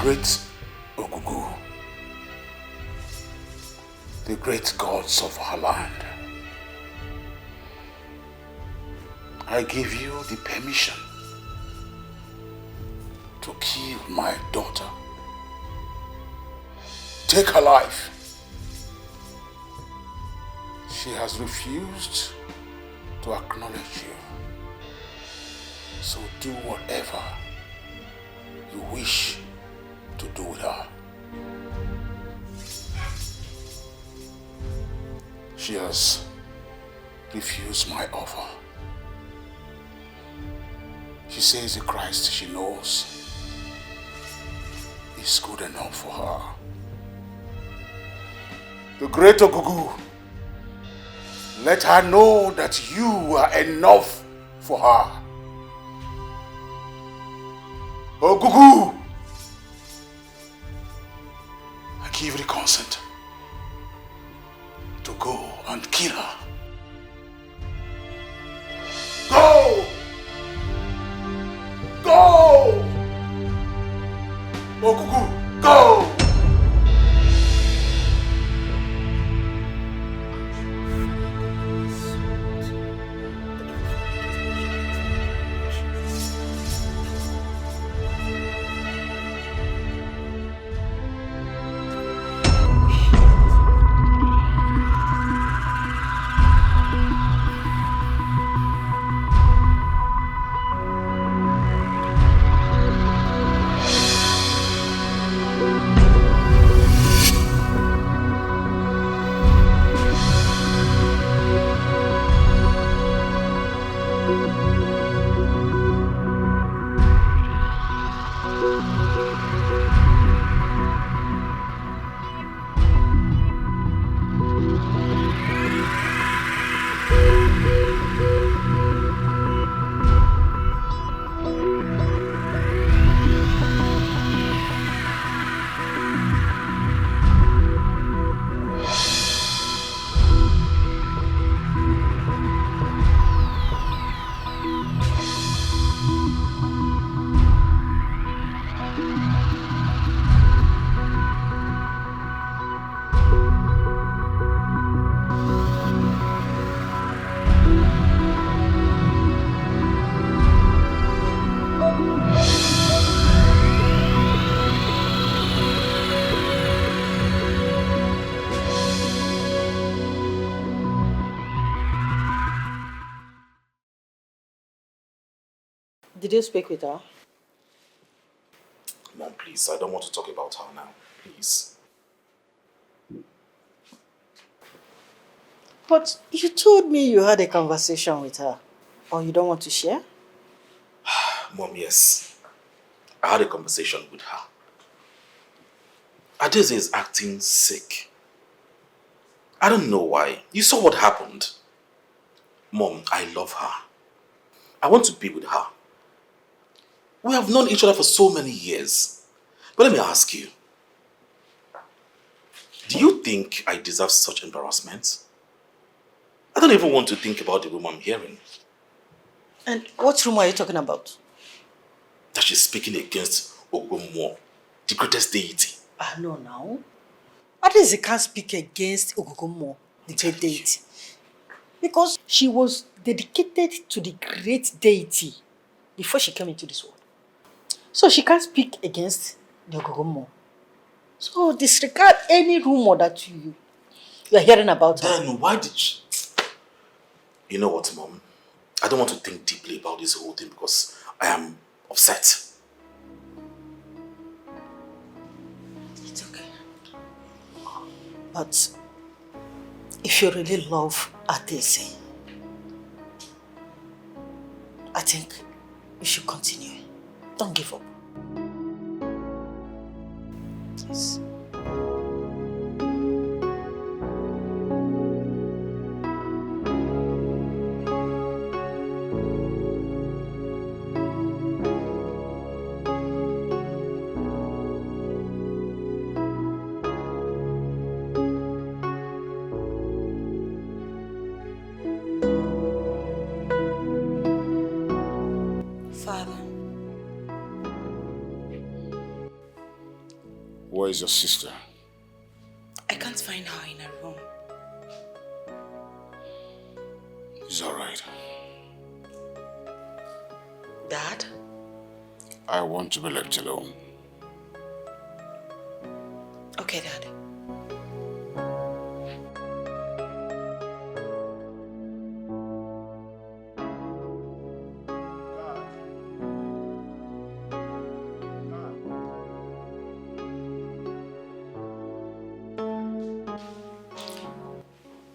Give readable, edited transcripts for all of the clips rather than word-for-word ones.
great Ogugu, the great gods of our land, I give you the permission to kill my daughter. Take her life. She has refused to acknowledge you. So do whatever you wish to do with her. She has refused my offer. She says the Christ she knows is good enough for her. The great Ogugu, let her know that you are enough for her. Ogugu, I give you the consent to go and kill her. Go! Go! Ogugu, go! Did you speak with her? Mom, please, I don't want to talk about her now. Please. But you told me you had a conversation with her. Or you don't want to share? Mom, yes. I had a conversation with her. Adeze is acting sick. I don't know why. You saw what happened. Mom, I love her. I want to be with her. We have known each other for so many years. But let me ask you. Do you think I deserve such embarrassment? I don't even want to think about the rumor I'm hearing. And what rumor are you talking about? That she's speaking against Ogomo, the greatest deity. No, now. Adeze can't speak against Ogogomo, the great deity. Because she was dedicated to the great deity before she came into this world. So she can't speak against the Ogogomo. So disregard any rumor that you are hearing about her. Then why did she... You know what, Mom? I don't want to think deeply about this whole thing because I am upset. It's okay. But if you really love Adeze, I think you should continue. Don't give up. Yes. Where is your sister? I can't find her in her room. It's alright. Dad? I want to be left alone. Okay, Dad.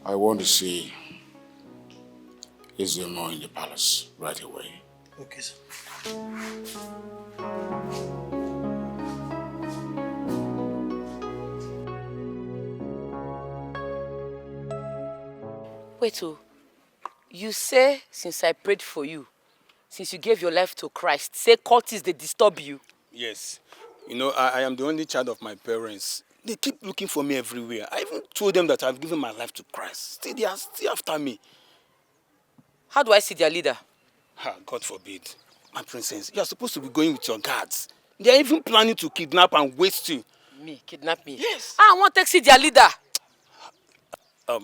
I want to see is there more in the palace right away. Okay, sir. Wait, you say since I prayed for you, since you gave your life to Christ, say cultists they disturb you? Yes. You know, I am the only child of my parents. They keep looking for me everywhere. I even told them that I've given my life to Christ. Still, they are still after me. How do I see their leader? God forbid. My princess, you are supposed to be going with your guards. They are even planning to kidnap and waste you. Me? Kidnap me? Yes. I want to see their leader.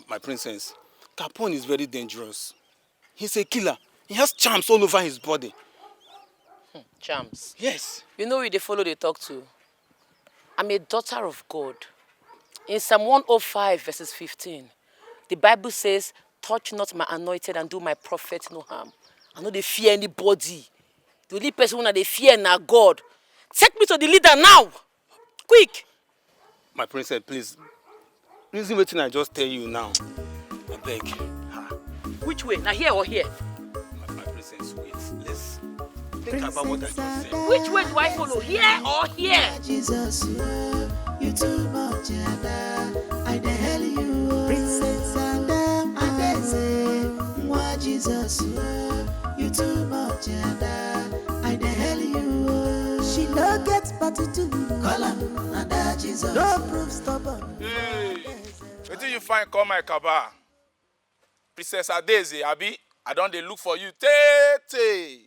My princess, Capone is very dangerous. He's a killer. He has charms all over his body. Charms? Yes. You know who they follow, they talk to? I'm a daughter of God. In Psalm 105 verses 15, the Bible says, touch not my anointed and do my prophet no harm. I know they fear anybody. The only person that they fear now God. Take me to the leader now. Quick. My princess, please. Reason what I just tell you now. I beg. Which way? Now here or here? My princess, wait. Let's think about what I just said. Which way do I follow? Here or here? Jesus, you too much, I the hell you, Princess and I say, why Jesus, you too much, I the hell you. She no gets party to call him, and that Jesus, no proof stubborn. Hey, where do you find call my kaba? Princess Adeze, Abi, I don't they look for you. Tete.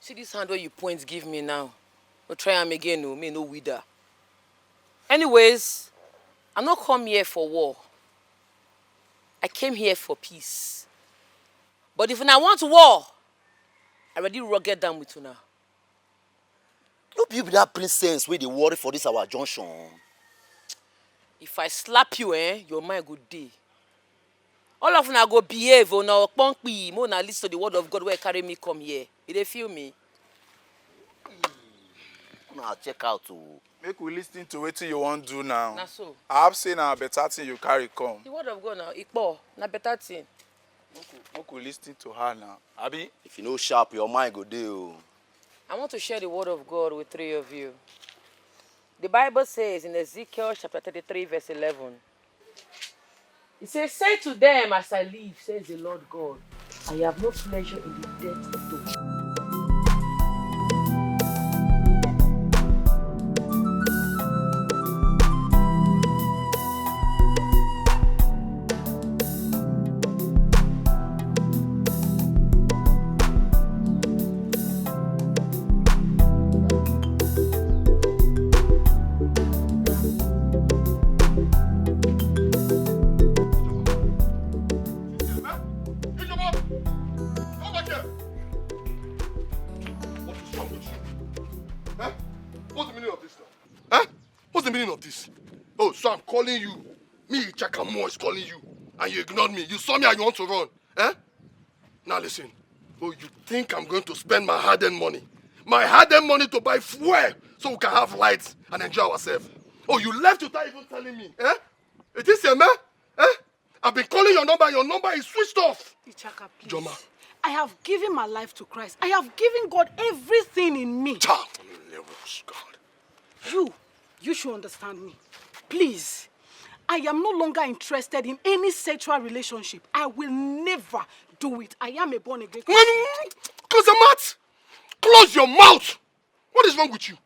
See this hand where you point give me now. We'll try him again, no, me no wither. Anyways, I'm not come here for war. I came here for peace. But if I want war, I already rugged down with you now. No be that princess where they worry for this our junction. If I slap you, your mind go day. All of you go behave or now punkpi, mo na listen to the word of God where carry me come here. You dey feel me? Now check out to. Make we listen to what you want to do now. Na so. I have seen a better thing you carry come. The word of God now, ikpo, na better thing. Make we listen to her now. Abi? If you know sharp, your mind go deal. I want to share the word of God with three of you. The Bible says in Ezekiel chapter 33 verse 11, it says, say to them as I live, says the Lord God, I have no pleasure in the death of those. Oh, so I'm calling you. Me, Chakamo is calling you. And you ignored me. You saw me and you want to run. Eh? Now listen. Oh, you think I'm going to spend my hard-earned money? My hard-earned money to buy fuel so we can have lights and enjoy ourselves. Oh, you left without even telling me. Eh? It is here, man? Eh? I've been calling your number is switched off. Ichaka, please. Joma. I have given my life to Christ. I have given God everything in me. God. You should understand me. Please, I am no longer interested in any sexual relationship. I will never do it. I am a born-again Christian. Close the mouth! Close your mouth! What is wrong with you?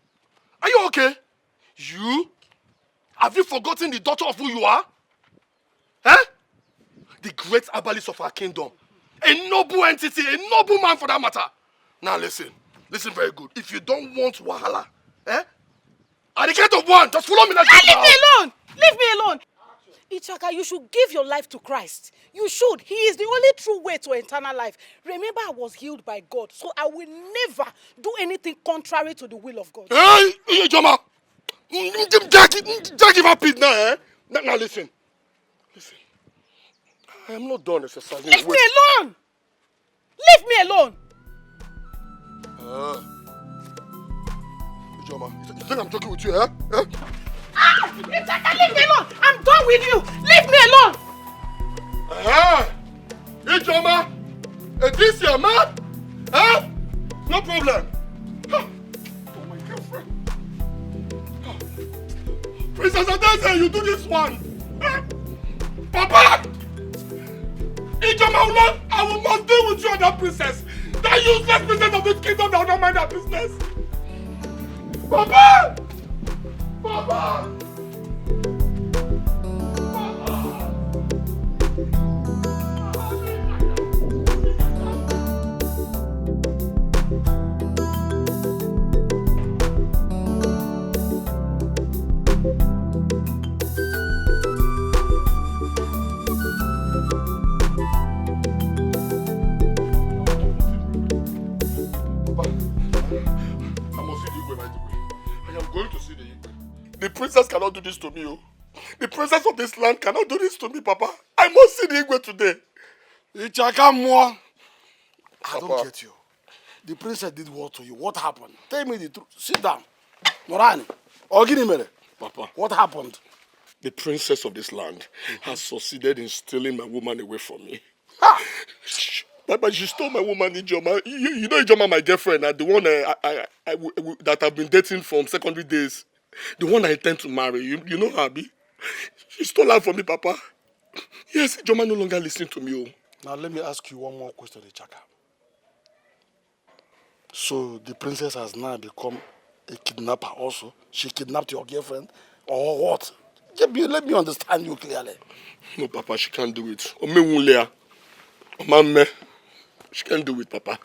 Are you okay? You? Have you forgotten the daughter of who you are? Eh? The great herbalist of our kingdom. A noble entity, a noble man for that matter. Now listen very good. If you don't want wahala, At the count of one, just follow me. Leave me alone! Leave me alone! Ichaka, you should give your life to Christ. You should. He is the only true way to eternal life. Remember, I was healed by God, so I will never do anything contrary to the will of God. Hey, Joma! Just give up it now, eh? Now listen. Listen. I am not done exercising. Leave me alone! Leave me alone! Joma, you think I'm joking with you, eh? Ichaka, leave me alone! I'm done with you! Leave me alone! Hey, Joma! Is this your man? Huh? No problem. Oh, my girlfriend. Princess Adese, you do this one. Papa! Ijoma, I must deal with you and that princess. That useless princess of this kingdom that will not mind that business. Papa! Papa! The princess cannot do this to me, oh. The princess of this land cannot do this to me, Papa. I must see the Igwe today. Ichaka, I don't get you. The princess did what to you? What happened? Tell me the truth. Sit down. Morani, Oginimere. Papa. What happened? The princess of this land has succeeded in stealing my woman away from me. Papa, she stole my woman, Ijoma. You know Ijoma, my girlfriend, the one that I've been dating from secondary days. The one I intend to marry. You know her, Abi? She stole her from me, Papa. Yes, Ijoma no longer listens to me. Oh. Now let me ask you one more question, Ichaka. So the princess has now become a kidnapper also? She kidnapped your girlfriend? Or what? Let me understand you clearly. No, Papa, she can't do it. Omewunlea. Omame. She can't do it, Papa.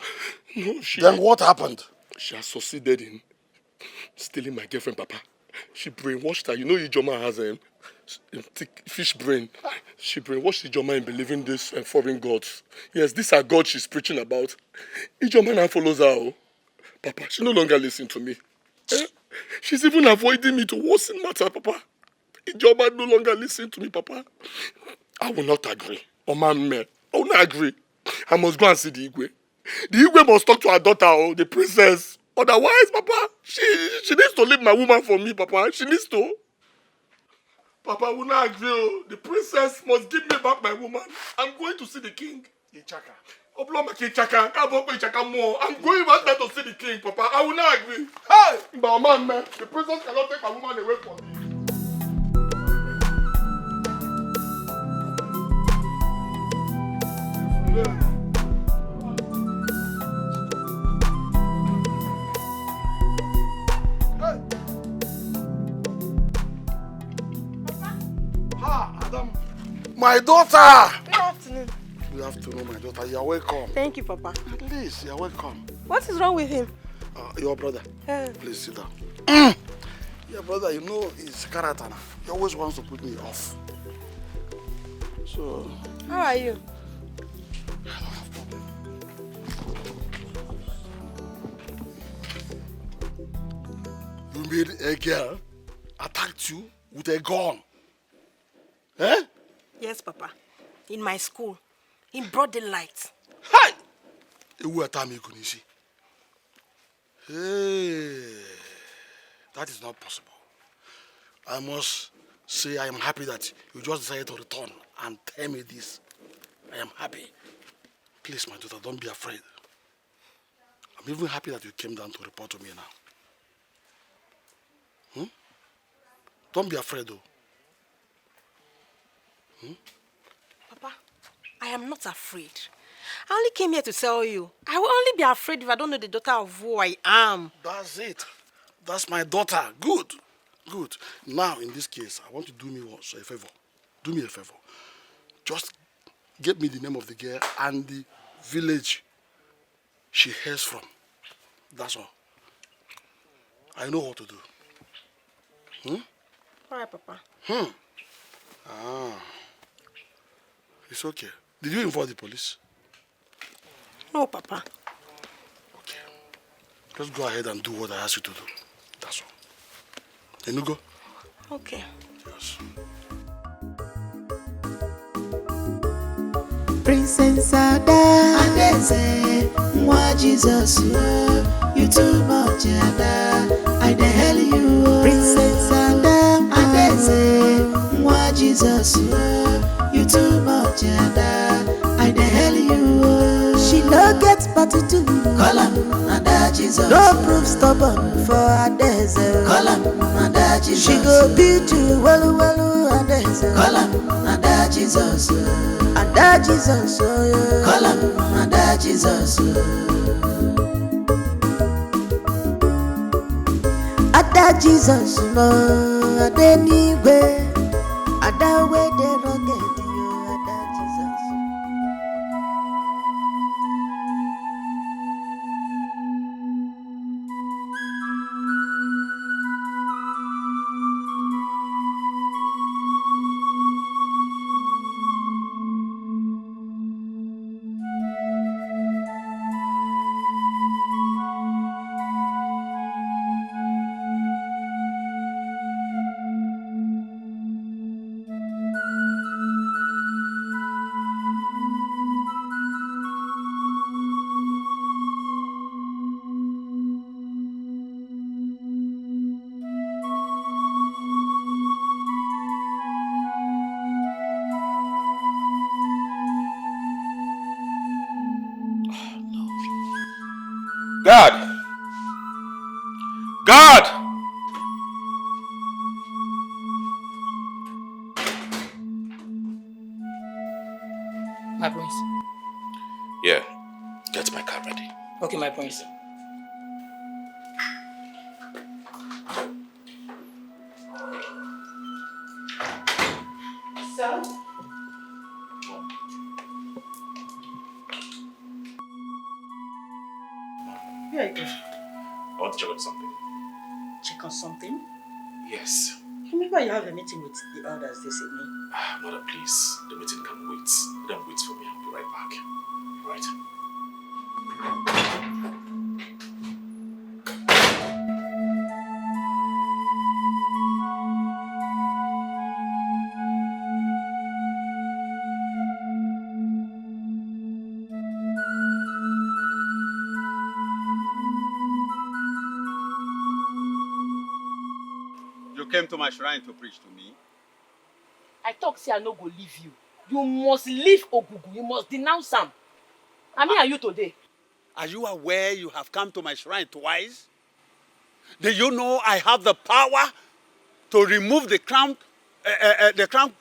No, she... Then what happened? She has succeeded in stealing my girlfriend, Papa. She brainwashed her. You know Ijoma has a fish brain. She brainwashed Ijoma in believing this foreign gods. Yes, these are gods she's preaching about. Ijoma now follows her. Oh. Papa, she no longer listens to me. Eh? She's even avoiding me to worsen matter, Papa. Ijoma no longer listens to me, Papa. I will not agree. Oh, man, I will not agree. I must go and see the Igwe. The Igwe must talk to her daughter, oh, the princess. Otherwise, Papa, she needs to leave my woman for me, Papa. She needs to. Papa, I will not agree. Oh. The princess must give me back my woman. I'm going to see the king. Ichaka. Ichaka. I'm going back there to see the king, Papa. I will not agree. Hey! But man, the princess cannot take my woman away from me. Adam. My daughter! Good afternoon. Good afternoon, my daughter. You are welcome. Thank you, Papa. Please, you are welcome. What is wrong with him? Your brother. Yeah. Please sit down. Your brother, you know, his character now. He always wants to put me off. So... How are you? You made a girl attack you with a gun. Eh? Yes, Papa. In my school. In broad daylight. Hi! Hey, that is not possible. I must say I am happy that you just decided to return and tell me this. I am happy. Please, my daughter, don't be afraid. I'm even happy that you came down to report to me now. Don't be afraid, though. Papa, I am not afraid. I only came here to tell you. I will only be afraid if I don't know the daughter of who I am. That's it. That's my daughter. Good. Good. Now, in this case, I want you to do me a favor. Do me a favor. Just get me the name of the girl and the village she hails from. That's all. I know what to do. All right, Papa. It's okay. Did you inform the police? No, Papa. Okay. Just go ahead and do what I asked you to do. That's all. Then you go. Okay. Yes. Princess Ada, Adeze, Mwa Jesus, you too much, Ada. I the hell you, Princess Ada, Adeze, Mwa Jesus, you too much, Ada. I the hell you. She no get party to call him Ada Jesus. No proof stubborn for Adeze. Call him Ada Jesus. She go beat you, well, Adeze. Call him Ada Jesus. Ada Jesus, call him Ada Jesus. Ada Jesus, no, Ada anywhere, Ada where they rocket you, Ada Jesus. God! God! My prince. Yeah, get my car ready. Okay, my prince. So? Where are you going? I want to check on something. Check on something? Yes. Remember you have a meeting with the elders this evening? Mother, please. The meeting can wait. Let them wait for me. I'll be right back. Right? You came to my shrine to preach to me? I talk say I no go leave you. You must leave Ogugu. You must denounce him. I mean, are you today? Are you aware you have come to my shrine twice? Do you know I have the power to remove the crown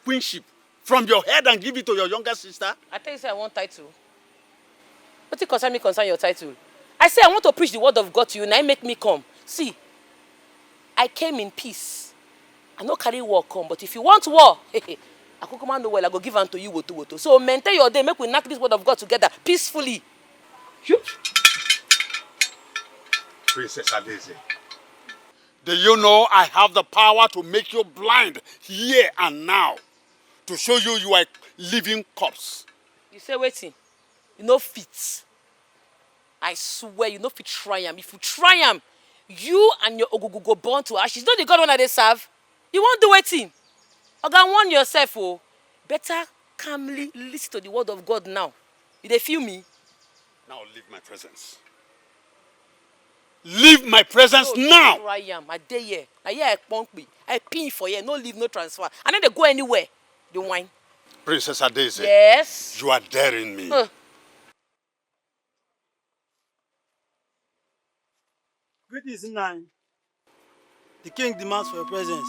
queenship from your head and give it to your younger sister? I tell you say I want title. What it concern your title? I say I want to preach the word of God to you. Now make me come. See, I came in peace. I no carry war come, but if you want war, I could command the well, I go give unto you woto. So maintain your day, make we knock this word of God together peacefully. Princess Adeze, do you know I have the power to make you blind here and now? To show you you are a living corpse. You say waiting. You no fit. I swear you no fit try am. If you try am, you and your Ogugu go burn to ashes. Not the God one they serve. You won't do waiting. Oga, warn yourself, oh. Better calmly listen to the word of God now. You dey feel me? Now leave my presence. Leave my presence now. Try am. I dey here. I hear I punk me. I pin for here. No leave, no transfer. I no dey go anywhere. The wine. Princess Adeze. Yes. You are daring me. Greetings, Nine. The king demands for your presence.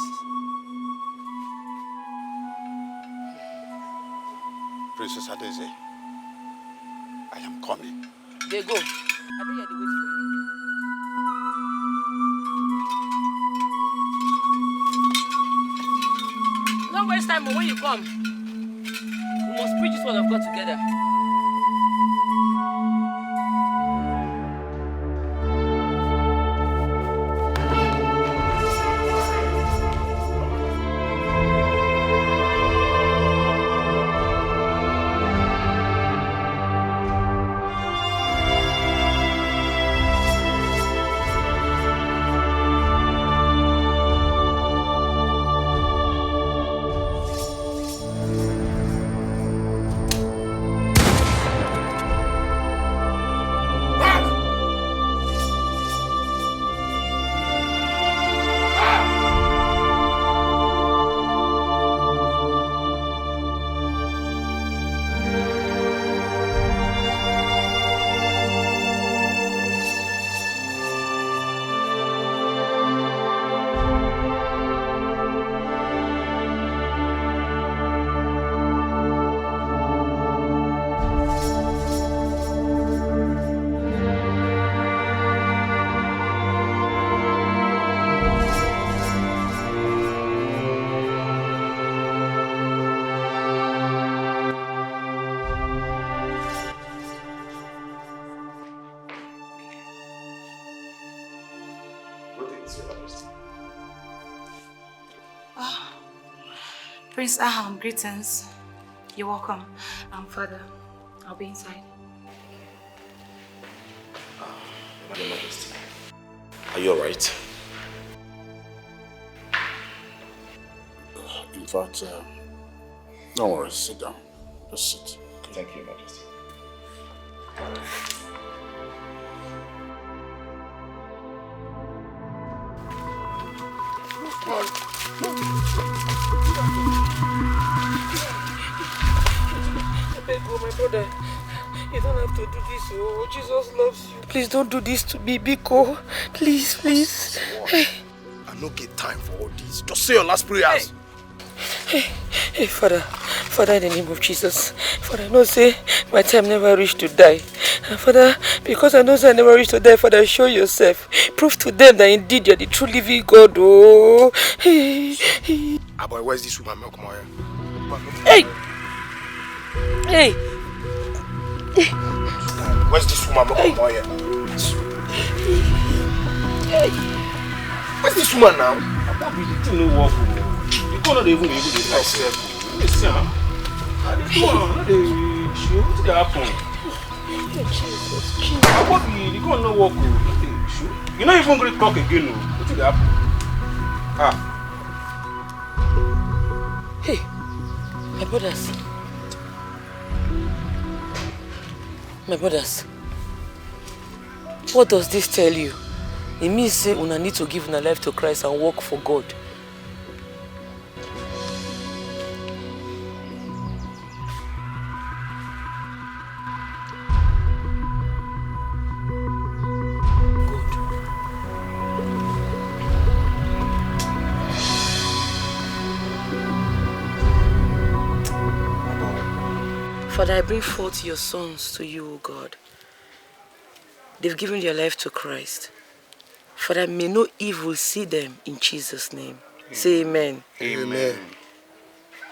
Princess Adeze, I am coming. They go. I dey here dey wait for you. Don't waste time when you come. We must preach this word of God together. Prince Aham, greetings. You're welcome. Father, I'll be inside. Madam Majesty, are you alright? In fact, don't worry, sit down. Just sit. Thank you, Majesty. My brother, you don't have to do this. Oh, Jesus loves you. Please don't do this to me, Biko. Please, please. Hey. I don't get time for all this. Just say your last prayers. Hey, Father, in the name of Jesus, Father, I know say my time never reached to die. And Father, because I know say I never reached to die, Father, show yourself. Prove to them that indeed you're the true living God. Oh, hey. Boy, where's this woman? Come on Hey! Hey! Where's this woman? Come on here. Hey! Where's this woman now? You don't even able to myself. Listen, I didn't want to show what happened. I want to you don't know what you not even going to talk again. What did happen? Hey, my brothers, what does this tell you? It means say una need to give una life to Christ and work for God. Father, I bring forth your sons to you, O God. They've given their life to Christ. Father, may no evil see them in Jesus' name. Amen. Say amen. Amen.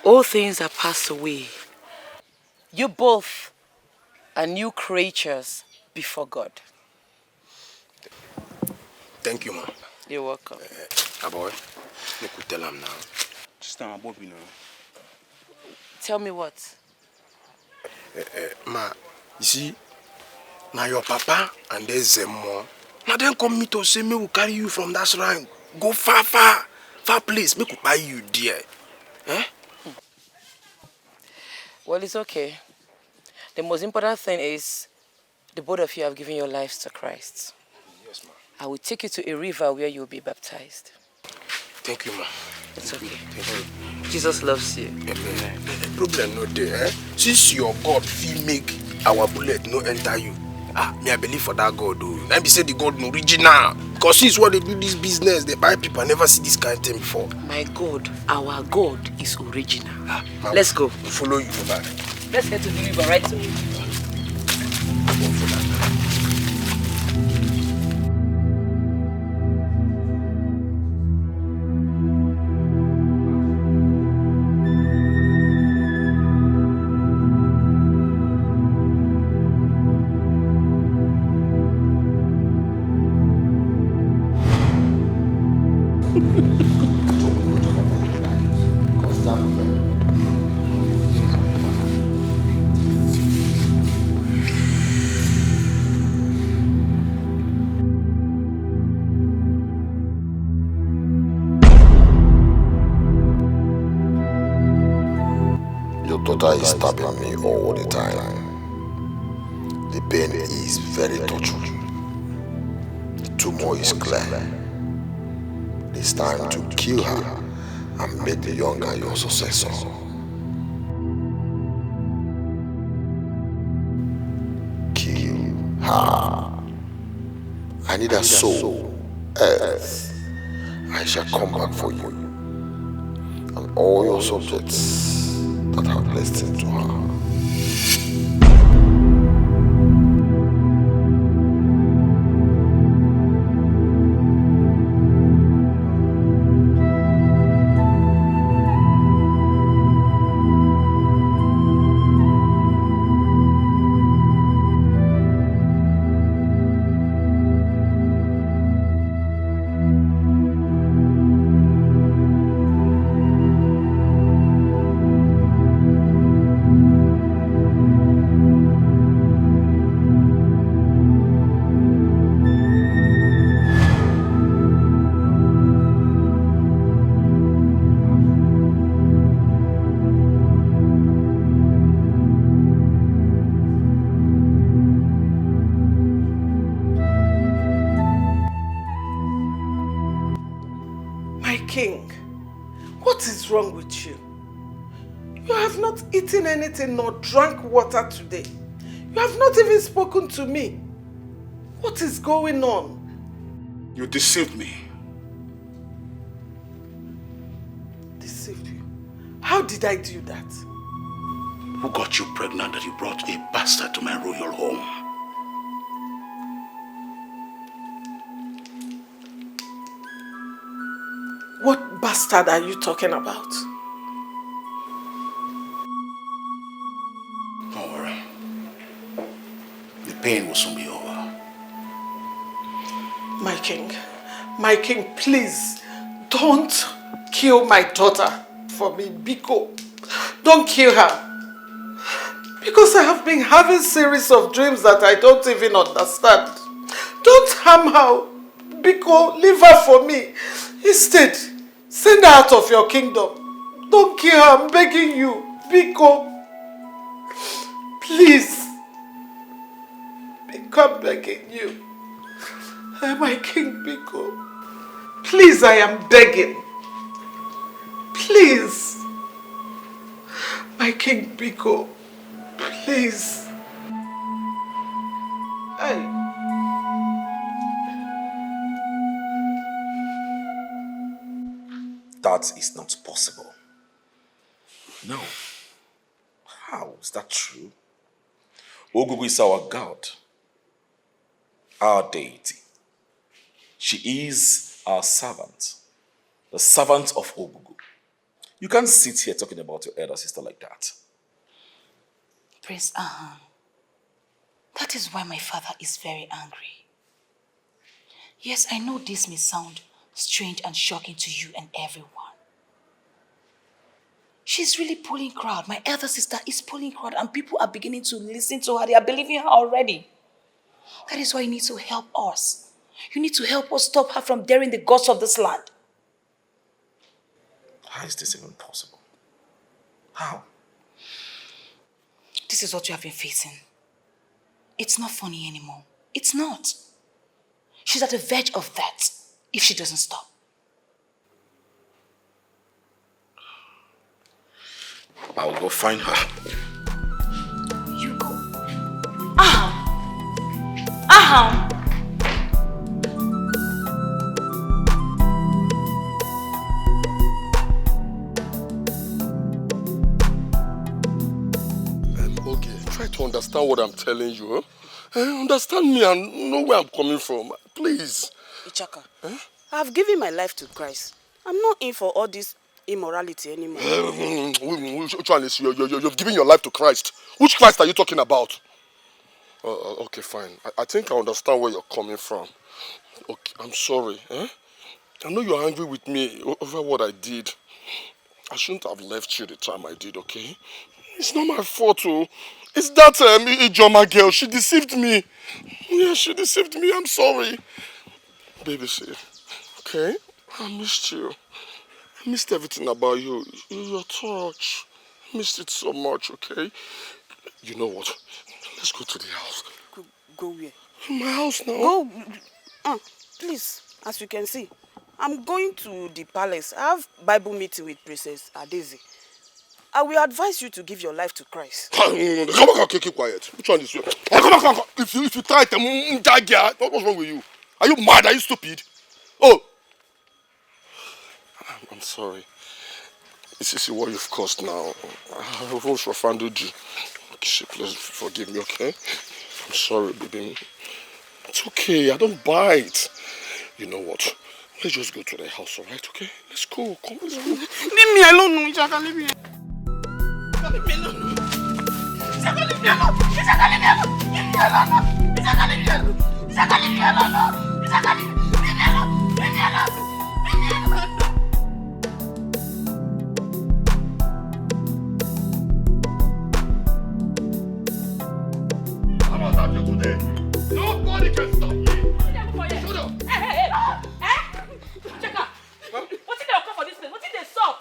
All things are passed away. You both are new creatures before God. Thank you, Mom. You're welcome. Boy, you could tell him now. Just tell Bobby now. Tell me what? Ma, you see, now your papa and there's them more. Now then come me to say me will carry you from that shrine. Go far place. Me could buy you dear. Eh? Well, it's okay. The most important thing is the both of you have given your lives to Christ. Yes, ma. I will take you to a river where you will be baptized. Thank you, ma. It's okay. Thank you. Jesus loves you. Amen. Problem no there, eh? Since your God feel make our bullet no enter you. Me I believe for that God though. Let me say the God no original. Because since what they do this business, they buy people. I never see this kind of thing before. My God, our God is original. Let's go. Follow you back. Let's head to the river right away. Daughter is stabbing me all the time. The pain is very touching. The tumor is clear. It's time to kill her and make the younger your successor. Kill her. I need a soul, else I shall come back for you and all your subjects that have blessed into her. What is wrong with you? You have not eaten anything nor drank water today. You have not even spoken to me. What is going on? You deceived me. Deceived you? How did I do that? Who got you pregnant that you brought a bastard to my royal home? What bastard are you talking about? Don't worry. The pain will soon be over. My king, please don't kill my daughter for me, Biko. Don't kill her. Because I have been having series of dreams that I don't even understand. Don't harm her. Biko, leave her for me. Instead, send her out of your kingdom. Don't kill her, I'm begging you. Biko. Please. Biko, I'm begging you. My king, Biko. Please, I am begging. Please. My king, Biko. Please. Hey. That is not possible. No. How is that true? Ogugu is our God, our deity. She is our servant, the servant of Ogugu. You can't sit here talking about your elder sister like that. Prince Aham, that is why my father is very angry. Yes, I know this may sound strange and shocking to you and everyone. She's really pulling crowd. My elder sister is pulling crowd and people are beginning to listen to her. They are believing her already. That is why you need to help us. You need to help us stop her from daring the gods of this land. How is this even possible? How? This is what you have been facing. It's not funny anymore. It's not. She's at the verge of that if she doesn't stop. I'll go find her. You go. Aham! Aham! Okay, try to understand what I'm telling you. Huh? Understand me and know where I'm coming from. Please. Ichaka, I've given my life to Christ. I'm not in for all this immorality anymore. Which one is you've given your life to Christ? Which Christ are you talking about? Okay, fine. I think I understand where you're coming from. Okay, I'm sorry. I know you're angry with me over what I did. I shouldn't have left you the time I did, okay? It's not my fault, oh. It's that Ijoma girl. She deceived me. Yeah, she deceived me. I'm sorry. Baby, see, okay? I missed you. I missed everything about you. Your touch. I missed it so much, okay? You know what? Let's go to the house. Go where? My house now. Go. Please, as you can see, I'm going to the palace. I have Bible meeting with Princess Adeze. I will advise you to give your life to Christ. Come on, keep quiet. Which one is you? Come on. If you try to what's wrong with you? Are you mad? Are you stupid? Oh! I'm sorry. This is what you've caused now. I've also offended you. Please forgive me, okay? I'm sorry, baby. It's okay. I don't bite. You know what? Let's just go to the house, alright? Okay? Let's go. Come, let's go. Leave me alone, Ichaka. Leave me alone. Leave me alone. Ichaka, leave me alone. Ichaka, leave me alone. Leave me alone. Ichaka, leave me alone. Ichaka, leave me alone. Ichaka, leave me alone. Leave me alone. Leave me alone. Today. Nobody can stop me. Shut up. Hey. Cheka, what did they occur for this place? What did they stop?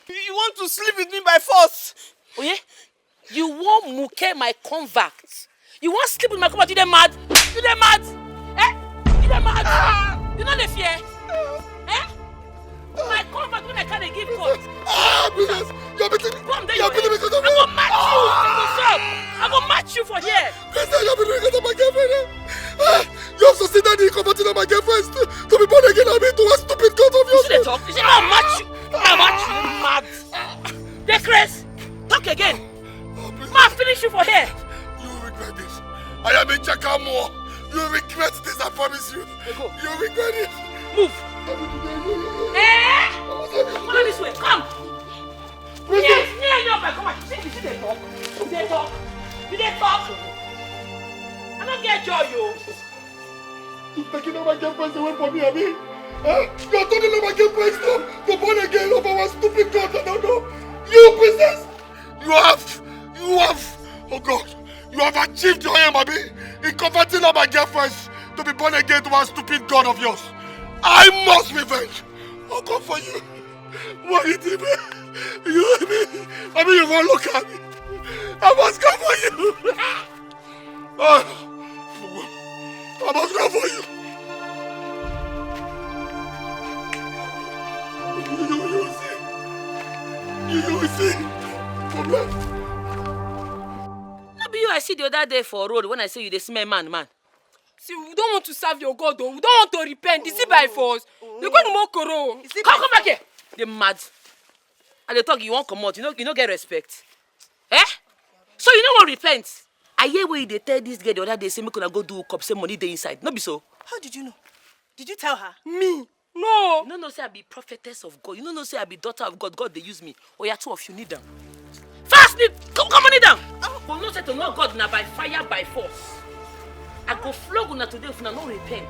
You want to sleep with me by force? Oh yeah? You want Muke, my convert? You want sleep with my convert? You dey mad? You dey mad? You dey mad? You know the fear? I can't give God. Princess, you're beating me. Come there, You're beating me because of me. I'm gonna match you. I'm gonna match you for here. Princess, you're beating me because of my girlfriend. You have succeeded in converting my girlfriend to be born again. I mean, to a stupid God of yours. You see the talk? You see, I'll match you. I'll match you, mad. Decrease. Talk again. Ma, finish you for here. You will regret this. I am in Chakamo. You will regret this, I promise you. Go. You will regret it. Move. Follow this way. Come. Yes, come on. See they talk. They talk. They talk. I don't get joy, you. You're taking all my girlfriends away from me, Abi. You're turning all my girlfriends to born again of our stupid God. I don't know. You, princess. You have, oh God, you have achieved your aim, Abi, in converting all my girlfriends to be born again to our stupid God of yours. I must revenge. I'll come for you. What you did, man? I mean, you won't look at me. I must come for you. I must come for you. You will see. No be you I see the other day for road when I say you the smell man. See, we don't want to serve your God, though. We don't want to repent. Is it by force? They're going to mock Koro. Come back here. They mad. And they talk, you won't come out. You don't get respect. Eh? So you don't want to repent. I hear where they tell this girl the other day, say, make her go do cup, say money they inside. No be so. How did you know? Did you tell her? Me? No. You don't know, say I be prophetess of God. You don't know, say I be daughter of God. God, they use me. Oh, yeah, two of you need them. Fast, come on, kneel down. But not say to know God now by fire, by force. I go flog una today if una no repent.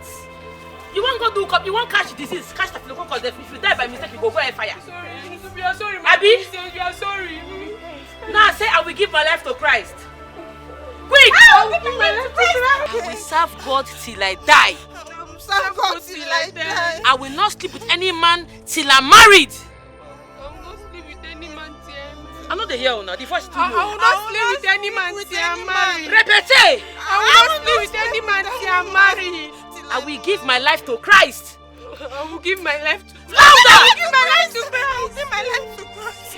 You won't go do cup, you won't catch disease, catch the flu, because if you die by mistake, you go air fire. Sorry, we are sorry, my Abby? We are sorry. Now I say I will give my life to Christ. Quick! I will give my life to Christ. I will serve God till I die. I will serve God till I die. I will not sleep with any man till I'm married. I will not sleep with any man till I'm not the hero now. The first two. I will not sleep with any man till I'm married. Repete! I will not sleep with any man till I'm married. I will give my life to Christ. I will give my life to Louder! I will give my life to Christ. I will give my life to Christ.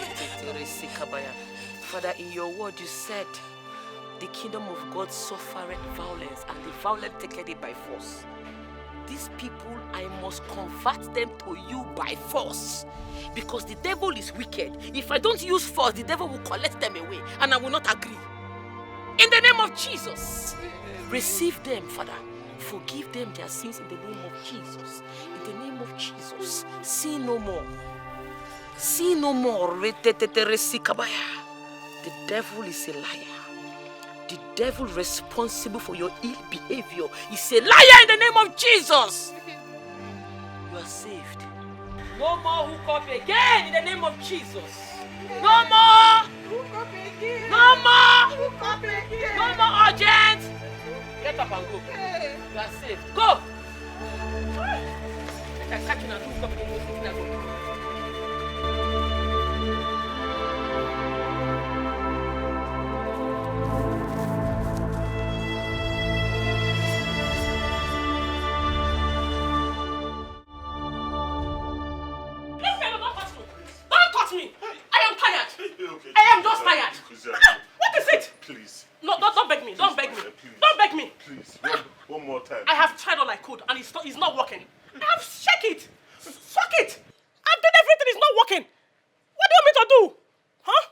Father, in your word you said, the kingdom of God suffereth violence, and the violent taketh it by force. These people, I must convert them to you by force. Because the devil is wicked. If I don't use force, the devil will collect them away, and I will not agree. In the name of Jesus, receive them, Father. Forgive them their sins in the name of Jesus. In the name of Jesus, sin no more. Sin no more. The devil is a liar. The devil responsible for your ill behavior is a liar in the name of Jesus. You are saved. No more hook up again in the name of Jesus. No more. No more. No more urgent. Get up and go. You are saved. Go. I can catch you and hook up again. I am just tired. What is it? Please. No, don't beg me. Don't beg me. Don't beg me. Please. One more time. I have tried all I could and it's not working. I have checked it. Fuck it. I've done everything. It's not working. What do you want me to do? Huh?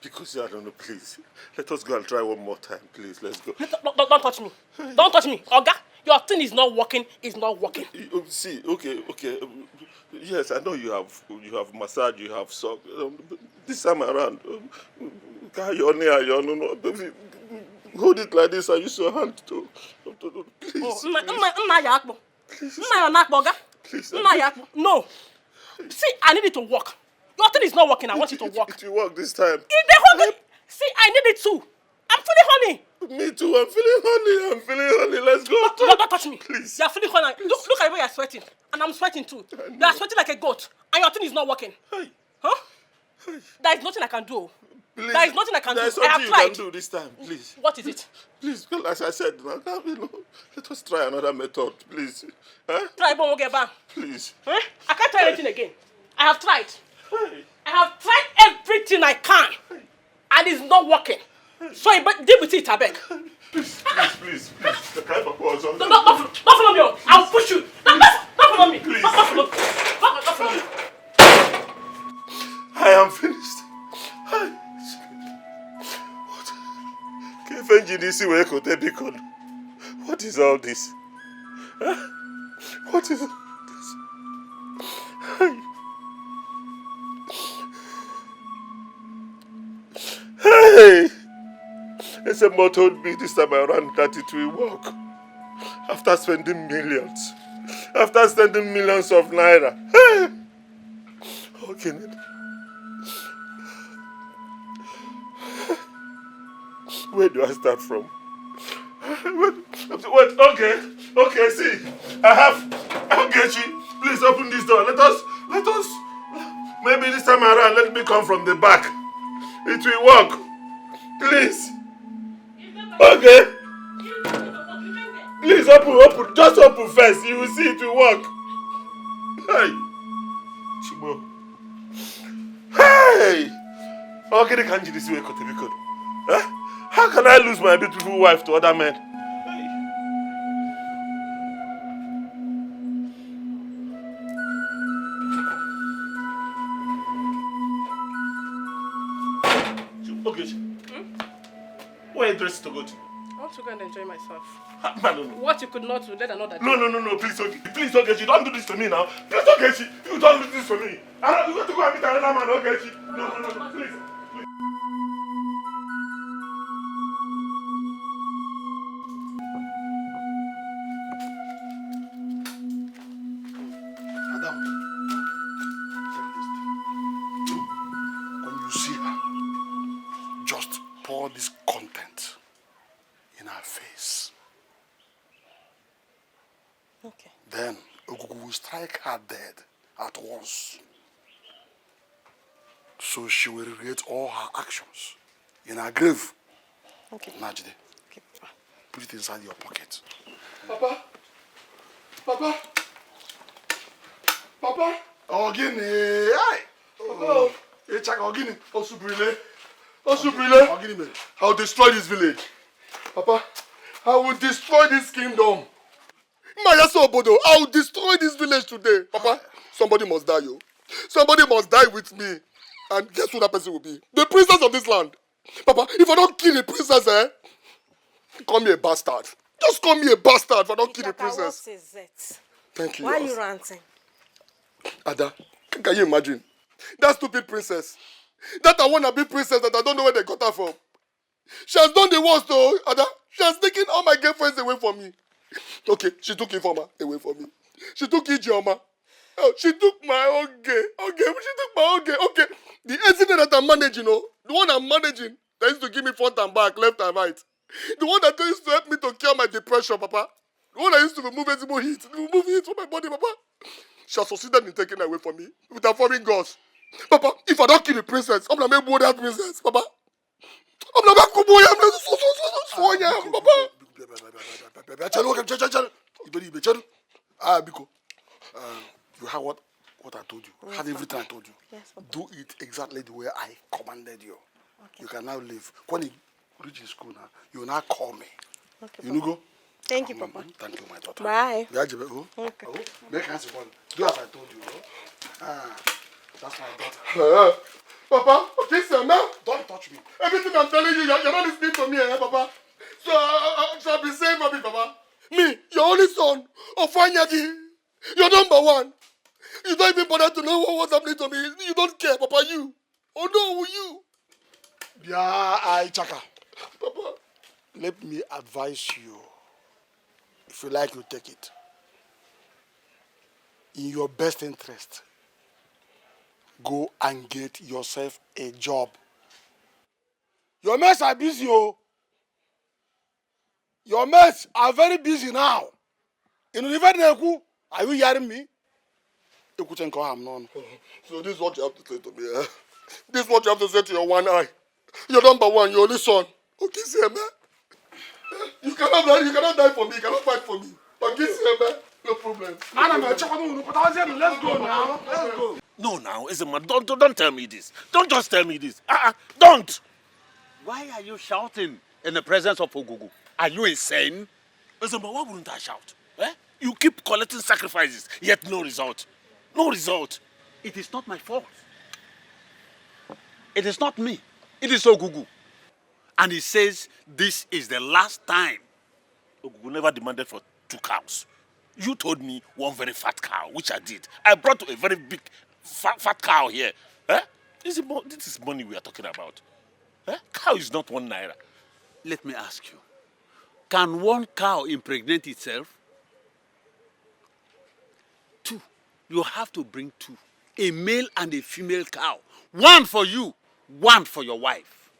Because I don't know, please. Let us go and try one more time, please. Let's go. Don't touch me. Don't touch me. Oga, your thing is not working. It's not working. See, okay. Yes, I know you have massage, you have sock. This time around, hold it like this and use your hand to please. Please. No. See, I need it to work. Your thing is not working. I want it to work. It will work this time. See, I need it too. I'm feeling honey. Me too. I'm feeling honey. Let's go. Don't touch me. Please. You're feeling honey. Look at the way you're sweating. And I'm sweating too. You are sweating like a goat. And your thing is not working. Hey. Huh? Hey. There is nothing I can do. Please. There is nothing I can do. There's I have something tried. you can do this time, please. What is it? Please, as I said, let us try another method, please. Huh? Try Bomoge Bang. Please. Huh? I can't try anything again. I have tried. Hey. I have tried everything I can. And it's not working. So you deal with it, I beg. Please. The kind of person. Don't follow me. I'll push you. Don't follow me. Please. Don't follow me. Don't follow me. I am finished. What is all this? Huh? What is all this? Hey! SMO told me this time around that it will work. After spending millions. After spending millions of naira. Hey! Okay. Where do I start from? Wait, okay, see. I'll get you. Please open this door. Let us, maybe this time around, let me come from the back. It will work. Please. Okay. Please open. Just open first. You will see it will work. Hey. Chibo. Hey. Okay, they can't do this way, Kotebiko. Huh? How can I lose my beautiful wife to other men? Okay. Where are you dressed to go to? I want to go and enjoy myself. No. What you could not do, let another do. No, please, okay, don't do this to me now. Please, okay, you don't do this to me. You got to go and meet another man, okay? No, please. Pour this content in her face. Okay. Then Ogugu will strike her dead at once. So she will regret all her actions in her grave. Okay. Najide. Okay. Put it inside your pocket. Papa. Ogini. Hey. Oh. Ogini. Osubrile. I'll destroy this village. Papa, I will destroy this kingdom. Mayaso Obodo, I will destroy this village today. Papa, somebody must die, yo. Somebody must die with me. And guess who that person will be? The princess of this land. Papa, if I don't kill the princess, call me a bastard. Just call me a bastard if I don't kill the princess. What is it? Thank you. Why are you ranting? Ada, can you imagine? That stupid princess. That I wanna be princess that I don't know where they got her from. She has done the worst though, Ada. She has taken all my girlfriends away from me. Okay, she took Ifeoma away from me. She took Ijeoma. Oh, she took my own gay. Okay, she took my own gay. Okay, the incident that I'm managing, the one I'm managing, that used to give me front and back, left and right. The one that used to help me to cure my depression, Papa. The one that used to remove heat from my body, Papa. She has succeeded in taking away from me with her foreign gods. Papa, if I don't kill the princess, I'm not going to that princess, Papa. I'm not going to Biko. You have what I told you. Yes, had everything I told you. Yes, Papa. Do it exactly the way I commanded you. Okay. You can now leave. When you reach school now, you will now call me. Okay, you know go? Thank you, Papa. Thank you, my daughter. Bye. Okay. Make hands upon. Do as I told you. That's my daughter. Papa, okay, sir, now. Don't touch me. Everything I'm telling you, you're not listening to me, Papa. So I shall be safe for me, Papa. Me, your only son, Ofanyagi. You're number one. You don't even bother to know what's happening to me. You don't care, Papa, you. Oh no, you. Yeah, I Chaka. Papa. Let me advise you. If you like, you take it. In your best interest, go and get yourself a job. Your mates are busy, oh. Your mates are very busy now. In Universal, are you hearing me? So this is what you have to say to me, eh? This is what you have to say to your one eye. You're number one, your only son. Okay, see, man. You cannot die for me, you cannot fight for me. Okay, see, man. No problem. Let's go now. Let's go. No, now, Ezema, don't tell me this. Don't just tell me this. Don't. Why are you shouting in the presence of Ogugu? Are you insane? Ezema, why wouldn't I shout? Eh? You keep collecting sacrifices, yet no result. No result. It is not my fault. It is not me. It is Ogugu. And he says this is the last time. Ogugu never demanded for 2 cows. You told me 1 very fat cow, which I did. I brought a very big fat cow here. Eh? This is money we are talking about. Eh? Cow is not 1 naira. Let me ask you. Can 1 cow impregnate itself? 2. You have to bring 2. A male and a female cow. 1 for you, 1 for your wife.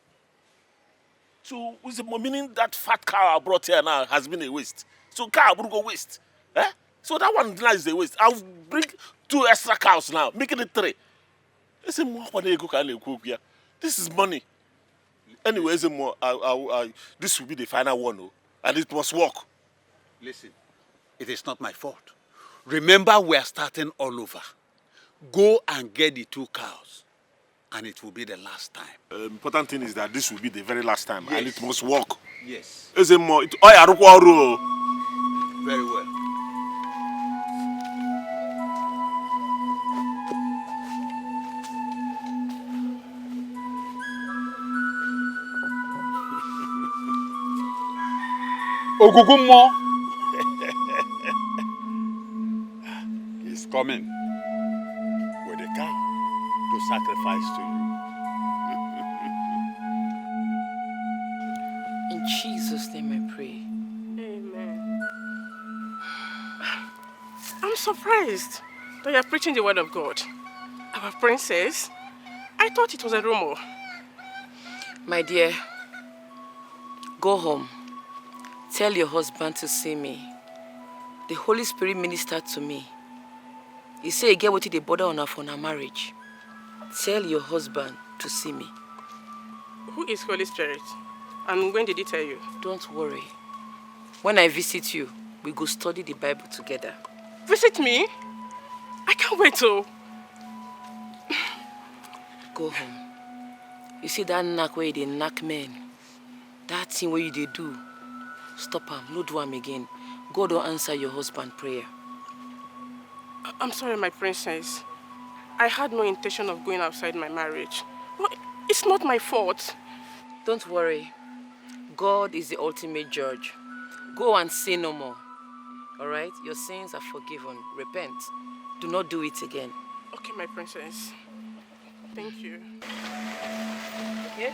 So, meaning that fat cow I brought here now has been a waste. So, cow will go waste. Eh? So, that one now is a waste. I'll bring 2 extra cows now, making it 3. This is money. Anyway, this will be the final one, oh, and it must work. Listen, it is not my fault. Remember, we are starting all over. Go and get the 2 cows, and it will be the last time. Important thing is that this will be the very last time, yes. And it must work. Yes. Very well. Ogugumo is coming with a cow to sacrifice to you. In Jesus' name I pray. Amen. I'm surprised that you're preaching the word of God. Our princess, I thought it was a rumor. My dear, go home. Tell your husband to see me. The Holy Spirit ministered to me. He said, get what they bother on her for her marriage. Tell your husband to see me. Who is Holy Spirit? And when did he tell you? Don't worry. When I visit you, we go study the Bible together. Visit me? I can't wait to. Go home. You see that knack where they knack men? That thing where you they do. Stop him, no do him again. God will answer your husband's prayer. I'm sorry, my princess. I had no intention of going outside my marriage. But it's not my fault. Don't worry. God is the ultimate judge. Go and sin no more. Alright? Your sins are forgiven. Repent. Do not do it again. Okay, my princess. Thank you. Yeah?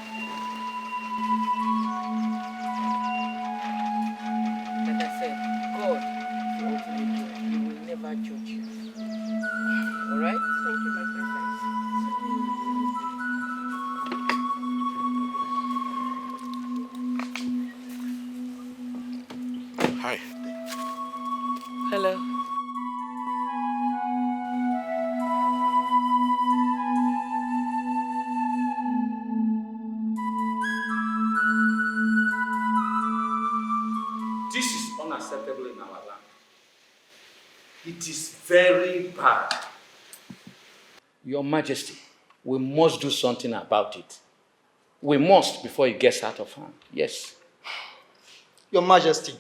Like I said, God is the ultimate judge. He will never judge you. Alright? Thank you, my princess. Hi. Hello. This is unacceptable in our land. It is very bad. Your Majesty, we must do something about it. We must before it gets out of hand. Yes. Your Majesty,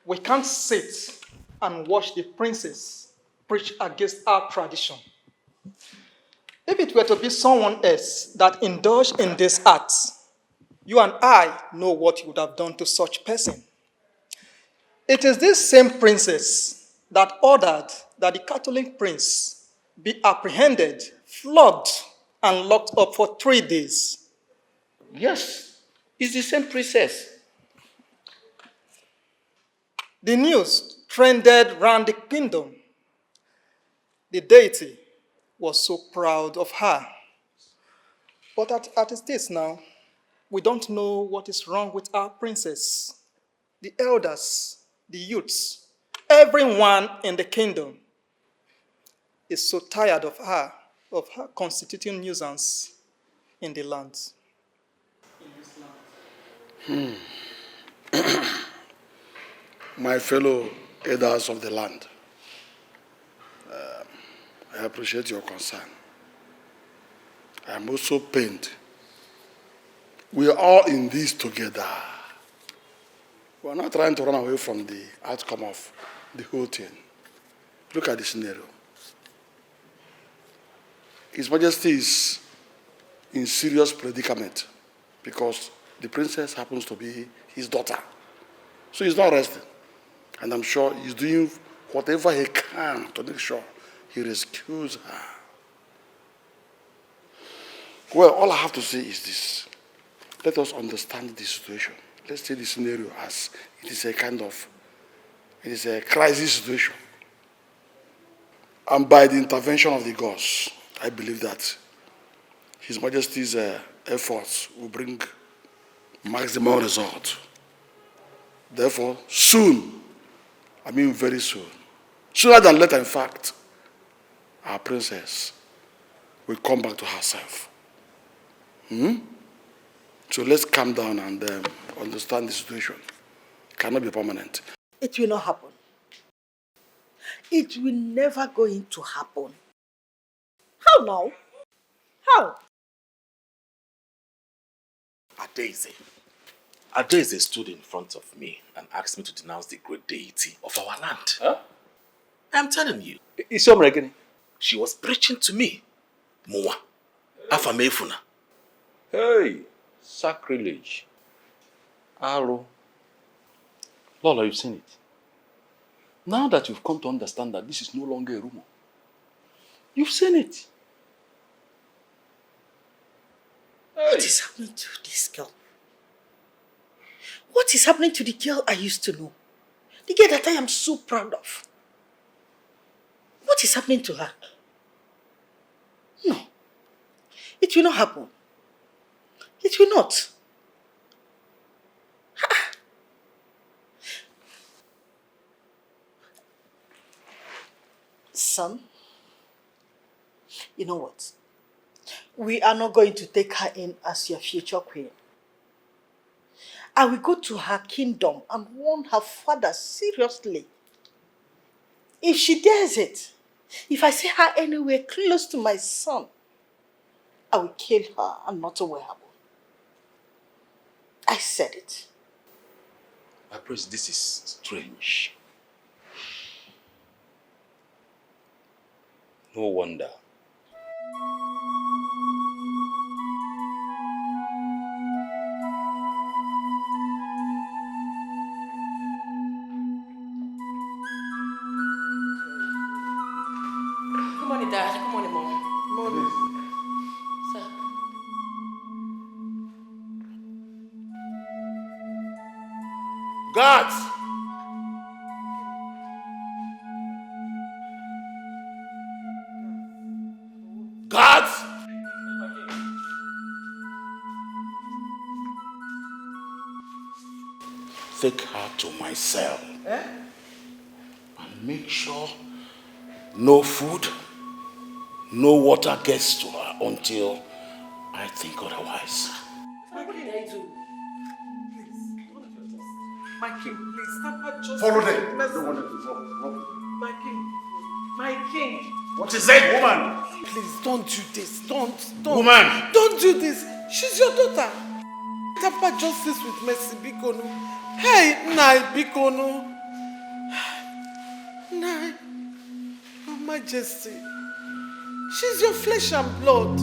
we can't sit and watch the princess preach against our tradition. If it were to be someone else that indulged in this act, you and I know what you would have done to such person. It is this same princess that ordered that the Catholic prince be apprehended, flogged, and locked up for 3 days. Yes, it's the same princess. The news trended round the kingdom. The deity was so proud of her. But at a stage now, we don't know what is wrong with our princess. The elders, the youths, everyone in the kingdom is so tired of her constituting nuisance in the land. My fellow elders of the land, I appreciate your concern. I am also pained. We are all in this together. We are not trying to run away from the outcome of the whole thing. Look at the scenario. His Majesty is in serious predicament because the princess happens to be his daughter. So he's not resting. And I'm sure he's doing whatever he can to make sure he rescues her. Well, all I have to say is this. Let us understand the situation. Let's take the scenario as it is a crisis situation. And by the intervention of the gods, I believe that His Majesty's efforts will bring maximum result. Therefore, soon, I mean very soon, sooner than later, in fact, our princess will come back to herself. So let's calm down and understand the situation. It cannot be permanent. It will not happen. It will never going to happen. How now? How? Adeze stood in front of me and asked me to denounce the great deity of our land. Huh? I'm telling you. She was preaching to me. Moa. Afamefuna. Hey, sacrilege. Aro. Lola, you've seen it. Now that you've come to understand that this is no longer a rumor, you've seen it. Hey. What is happening to this girl? What is happening to the girl I used to know? The girl that I am so proud of. What is happening to her? No. It will not happen. It will not. Son, you know what? We are not going to take her in as your future queen. I will go to her kingdom and warn her father seriously. If she dares it, if I see her anywhere close to my son, I will kill her and not a wearable. I said it. My prince, this is strange. No wonder. Good morning, Dad. Good morning, Mom. Morning. Sir. Guards! Guards! Take her to my cell. And make sure no food, no water gets to her until I think otherwise. What did I do? My king, please, Papa, just... Follow them. Don't want to My king. My king. What is it, woman? Please, don't do this. Don't. Woman! Don't do this. She's your daughter. Papa, justice with mercy, Bikono. Hey, Nai, Bikono. Nai, Your Majesty. She's your flesh and blood.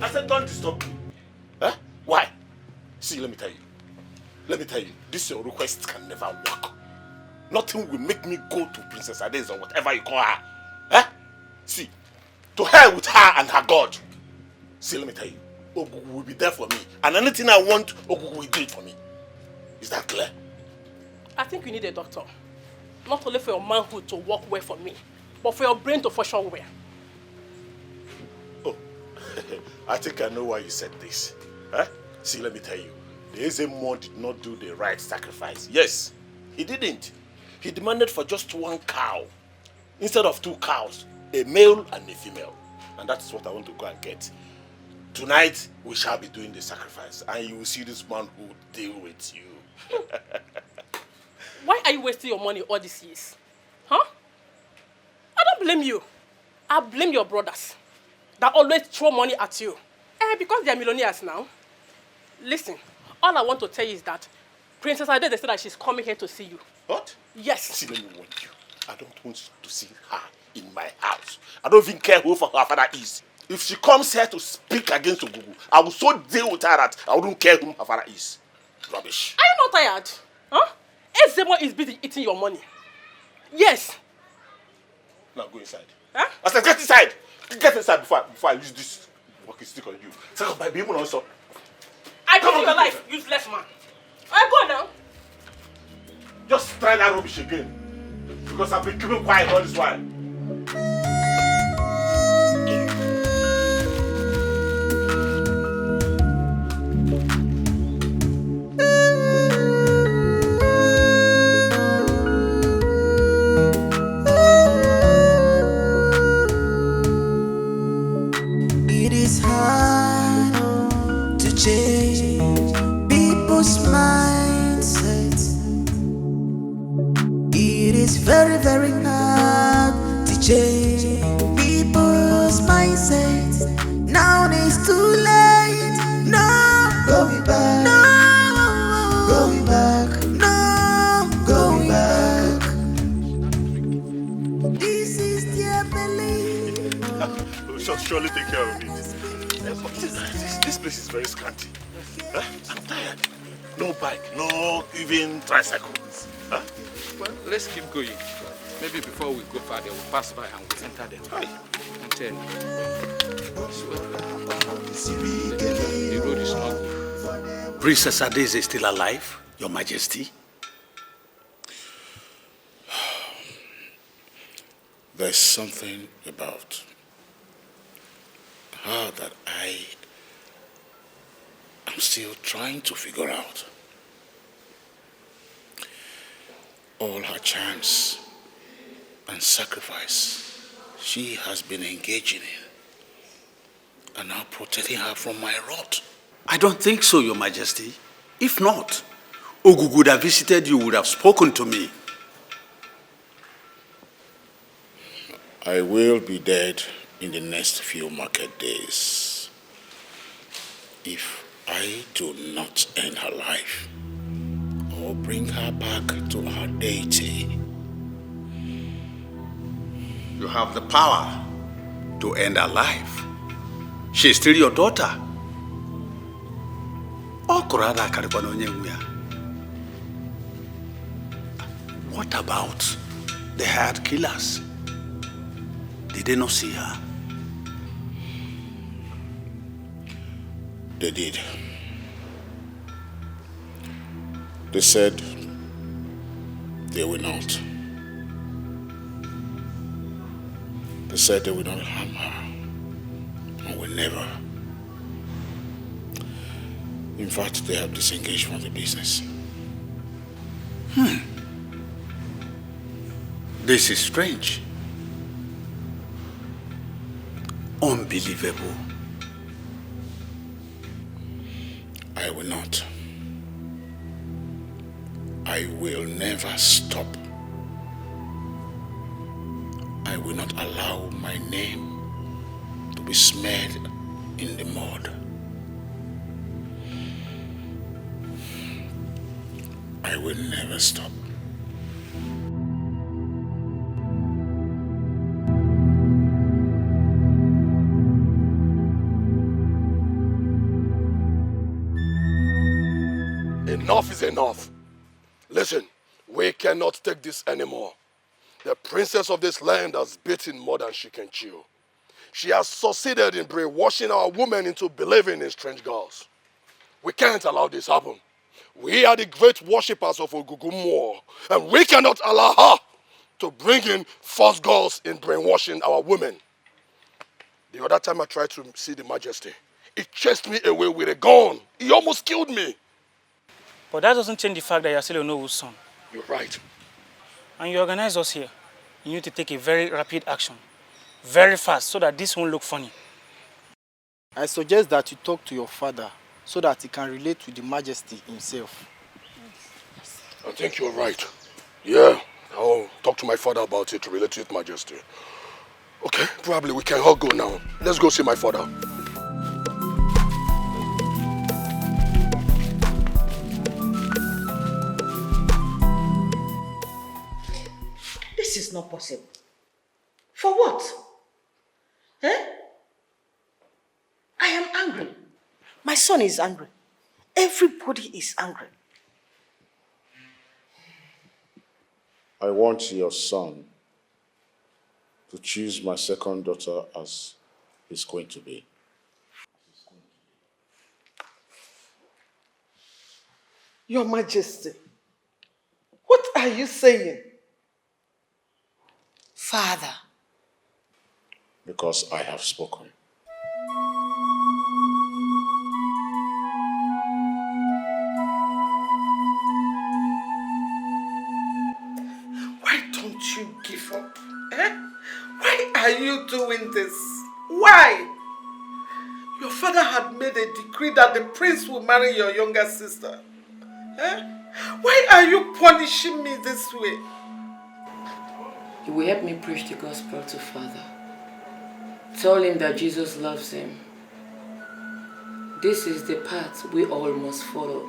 I said don't disturb me. Huh? Why? See, let me tell you. This your request can never work. Nothing will make me go to Princess Ades or whatever you call her. Huh? See, to hell with her and her God. See, let me tell you. Ogugu will be there for me. And anything I want, Ogugu will do it for me. Is that clear? I think you need a doctor. Not only for your manhood to work well for me, but for your brain to function well. Oh, I think I know why you said this. Huh? See, let me tell you. The Ezemo did not do the right sacrifice. Yes, he didn't. He demanded for just one cow instead of 2 cows, a male and a female. And that's what I want to go and get. Tonight, we shall be doing the sacrifice, and you will see this man who will deal with you. Why are you wasting your money all these years? Huh? I don't blame you. I blame your brothers that always throw money at you. Because they are millionaires now. Listen, all I want to tell you is that Princess Ade, they said that she's coming here to see you. What? Yes. See, let me warn you. I don't want to see her in my house. I don't even care who her father is. If she comes here to speak against Ogugu, I will so deal with her that I wouldn't care who her father is. Rubbish. Are you not tired? Huh? Ezemo is busy eating your money. Yes. Now go inside. Huh? I said get inside. Get inside before I use this walking stick on you. Second, by being also. I pity your life, useless man. I go now. Just try that rubbish again. Because I've been keeping quiet all this while. It is hard to change people's mindsets. It is very, very hard to change people's mindsets. Now it's too late. No going back. No going back. No going back. This is their belief. We shall surely take care of it. This place is very scanty. Huh? I'm tired. No bike, no even tricycle. Huh? Well, let's keep going. Maybe before we go further, we'll pass by and we'll enter them. Hi. And tell you. The road is not good. Princess Ades is still alive, Your Majesty? There's something about her that I'm still trying to figure out. All her chants and sacrifice she has been engaging in are now protecting her from my wrath. I don't think so, Your Majesty. If not, Ogugu would have visited you, would have spoken to me. I will be dead in the next few market days if I do not end her life or bring her back to her deity. You have the power to end her life. She is still your daughter. What about the hired killers? Did they not see her? They did. They said they will not. They said they will not harm her and will never. In fact, they have disengaged from the business. This is strange. Unbelievable. I will not. I will never stop. I will not allow my name to be smeared in the mud. I will never stop. Enough is enough. Listen, we cannot take this anymore. The princess of this land has bitten more than she can chew. She has succeeded in brainwashing our women into believing in strange gods. We can't allow this happen. We are the great worshippers of Ogugummo, and we cannot allow her to bring in false gods in brainwashing our women. The other time I tried to see the Majesty, he chased me away with a gun. He almost killed me. But that doesn't change the fact that you're still Onowu's son. You're right. And you organize us here. You need to take a very rapid action. Very fast, so that this won't look funny. I suggest that you talk to your father so that he can relate with the Majesty himself. I think you're right. Yeah, I'll talk to my father about it to relate to His Majesty. Okay, probably we can all go now. Let's go see my father. This is not possible. For what? Eh? I am angry. My son is angry. Everybody is angry. I want your son to choose my second daughter as is going to be. Your Majesty, what are you saying? Father. Because I have spoken. Why don't you give up? Eh? Why are you doing this? Why? Your father had made a decree that the prince will marry your younger sister. Eh? Why are you punishing me this way? You will help me preach the gospel to Father. Tell him that Jesus loves him. This is the path we all must follow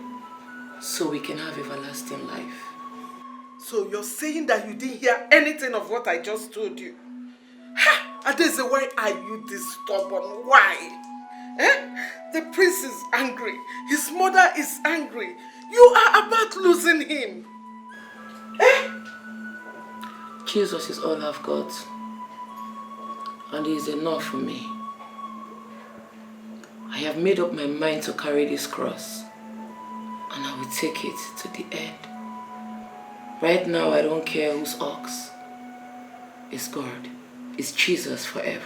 so we can have everlasting life. So you're saying that you didn't hear anything of what I just told you? Ha! Adeze, why are you this stubborn? Why? Eh? The prince is angry. His mother is angry. You are about losing him. Eh? Jesus is all I've got, and he is enough for me. I have made up my mind to carry this cross, and I will take it to the end. Right now, I don't care whose ox. It's God. It's Jesus forever.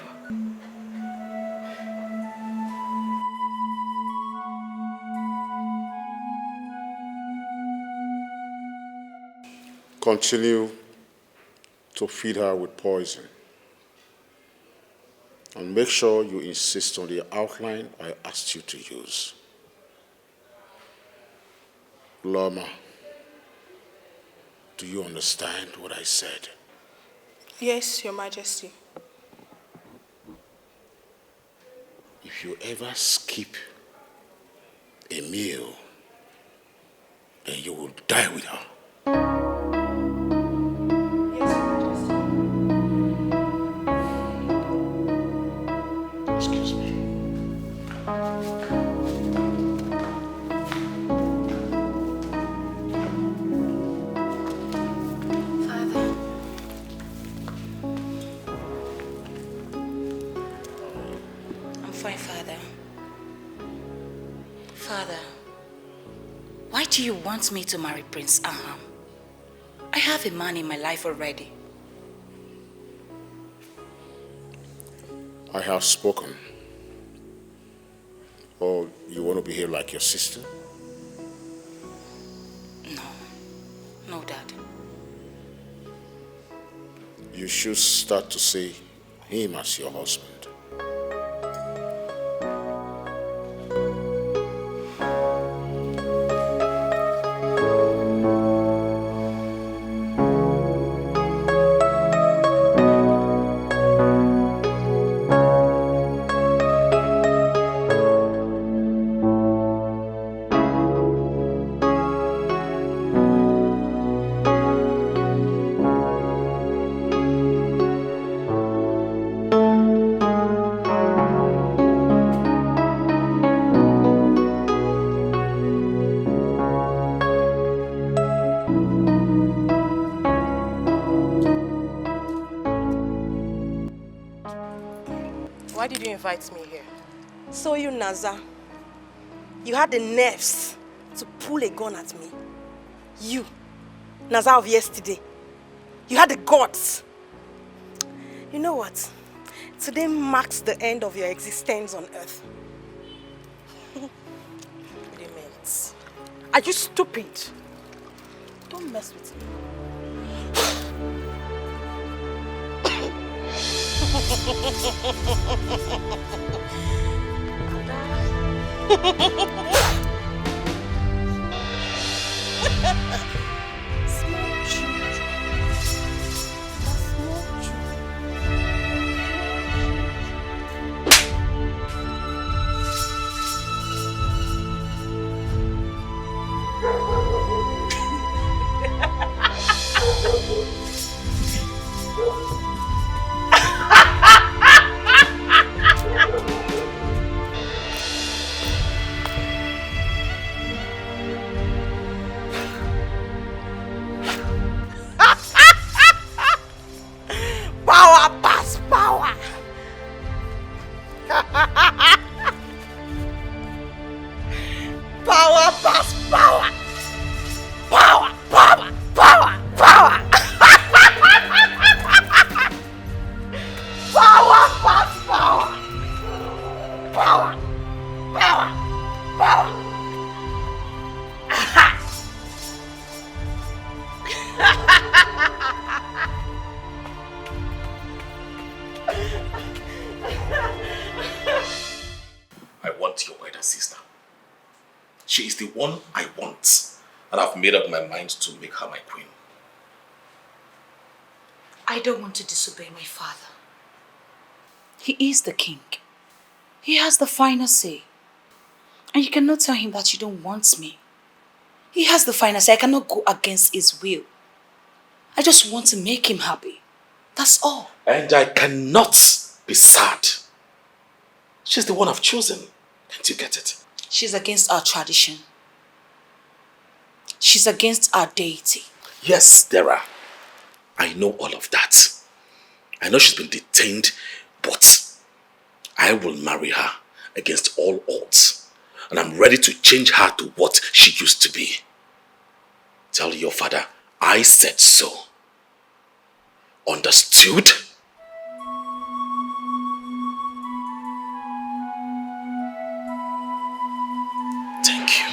Continue to feed her with poison. And make sure you insist on the outline I asked you to use. Lama, do you understand what I said? Yes, Your Majesty. If you ever skip a meal, then you will die with her. Excuse me. Father. I'm fine, Father. Father, why do you want me to marry Prince Aham? I have a man in my life already. I have spoken. Or you want to behave like your sister? No, Dad. You should start to see him as your husband. invite me here. So you, Naza, you had the nerves to pull a gun at me. You, Naza of yesterday. You had the guts. You know what? Today marks the end of your existence on earth. Limits. Are you stupid? Don't mess with me. Small children. Small Power pass power. Power pass power. Power, power, power, power. Power pass power. Power, power, power. I want your elder sister. She is the one I want, and I've made up my mind to make her my queen. I don't want to disobey my father. He is the king. He has the final say. And you cannot tell him that you don't want me. He has the final say. I cannot go against his will. I just want to make him happy. That's all. And I cannot be sad. She's the one I've chosen. Can't you get it? She's against our tradition. She's against our deity. Yes, Dara. I know all of that. I know she's been detained, but I will marry her against all odds. And I'm ready to change her to what she used to be. Tell your father, I said so. Understood? Thank you.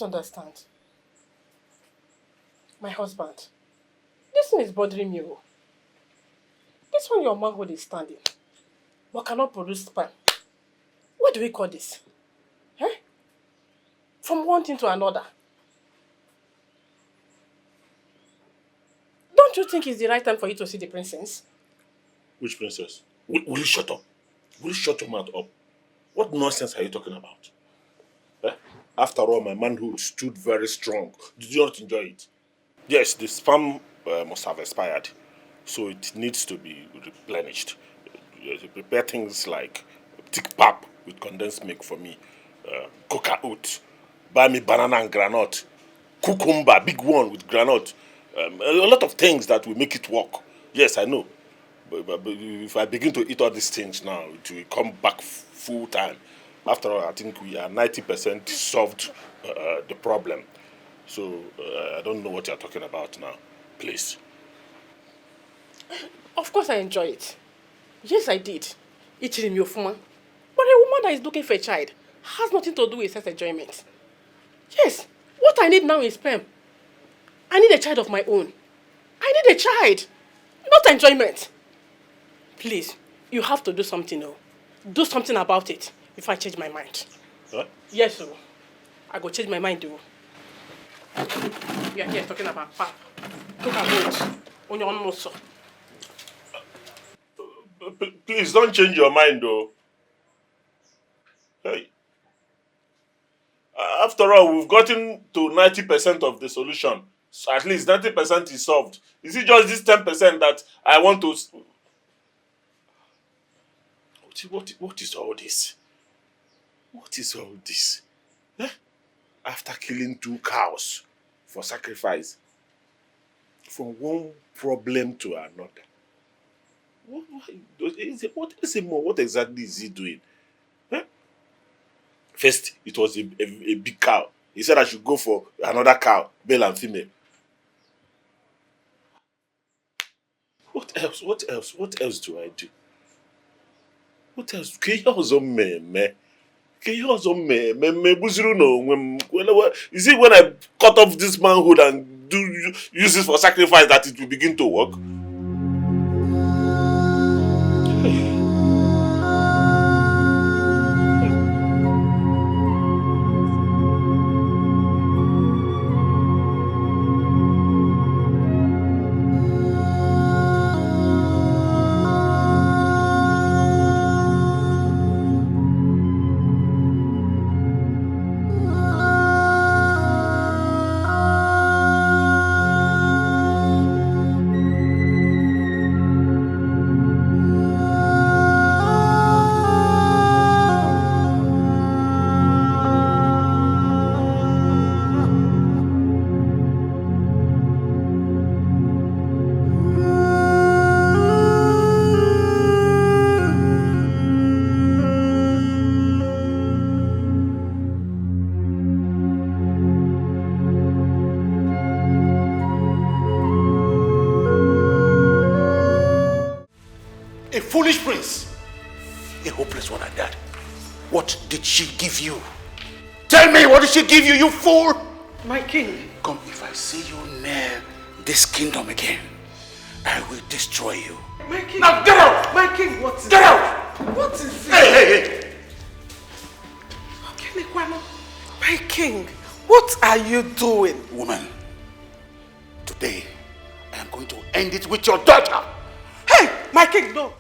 don't understand. My husband, this thing is bothering me. Oh. This one your manhood is standing, but cannot produce sperm. What do we call this? Eh? From one thing to another. Don't you think it's the right time for you to see the princess? Which princess? Will you shut up? Will you shut your mouth up? What nonsense are you talking about? Eh? After all, my manhood stood very strong. Did you not enjoy it? Yes, the sperm must have expired, so it needs to be replenished. You prepare things like thick pap with condensed milk for me, coca oat, buy me banana and granite, cucumber, big one with granite, a lot of things that will make it work. Yes, I know. But if I begin to eat all these things now, it will come back full time. After all, I think we are 90% solved the problem. So I don't know what you're talking about now. Please. Of course I enjoy it. Yes, I did. It's in your woman. But a woman that is looking for a child has nothing to do with sex enjoyment. Yes, what I need now is sperm. I need a child of my own. I need a child, not enjoyment. Please, you have to do something now. Do something about it if I change my mind. Huh? Yes, sir. I go change my mind, though. We are here talking about pap. Talk about on your own, sir. Please don't change your mind, though. Hey. After all, we've gotten to 90% of the solution. So at least 90% is solved. Is it just this 10% that I want to... What is all this? What is all this? Eh? After killing 2 cows for sacrifice, from one problem to another. What exactly is he doing? Eh? First, it was a big cow. He said I should go for another cow, male and female. What else? What else? What else do I do? What else? Is it when I cut off this manhood and use it for sacrifice that it will begin to work? A foolish prince. A hopeless one at that. What did she give you? Tell me, what did she give you, you fool? My king. Come, if I see you near this kingdom again, I will destroy you. My king. Now get out! My king, what is Get it? out! What is it? Hey! Okay, my king, what are you doing? Woman, today I am going to end it with your daughter. Hey, my king, no.